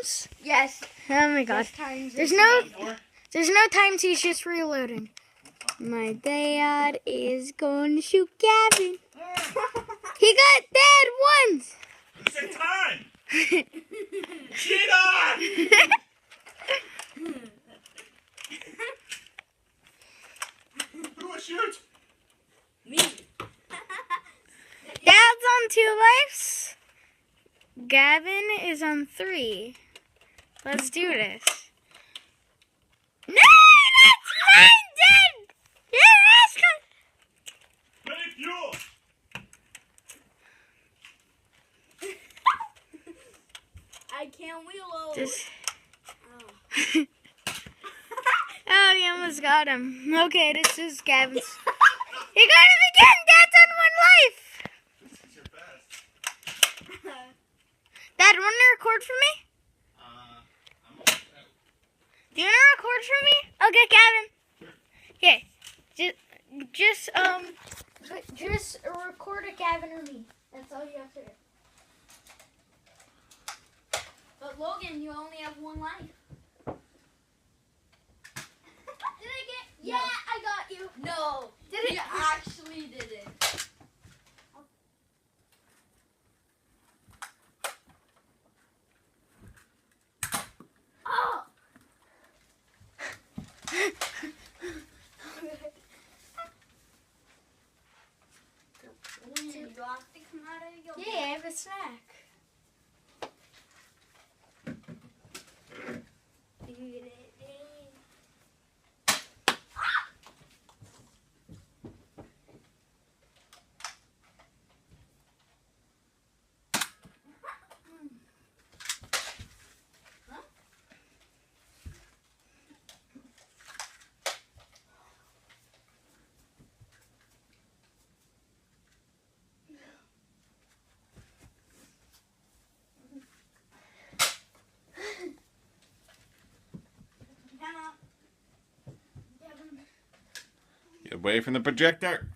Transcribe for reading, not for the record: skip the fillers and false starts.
times? Yes. Oh my god. There's no times, he's just reloading. My dad is going to shoot Gavin. He got dead once. It's a time. Get on. Who will shoot? Me. Dad's on 2 lives. Gavin is on 3. Let's do this. No, that's mine, Dad. You're asking. Ready, fuel. I can't reload. Just... Oh. Oh, you almost got him. Okay, this is Gavin's. You got him again. Dad's on 1 life. This is your best. Dad, want to record for me? I'm almost out. Do you want to record for me? Okay, Gavin. Okay. Just record a Gavin or me. That's all you have to do. But Logan, you only have 1 life. Did I get? Yeah, No. I got you. No. Did it? You actually did it. Oh. You have to come out of your Yeah, I have a snack. Get away from the projector.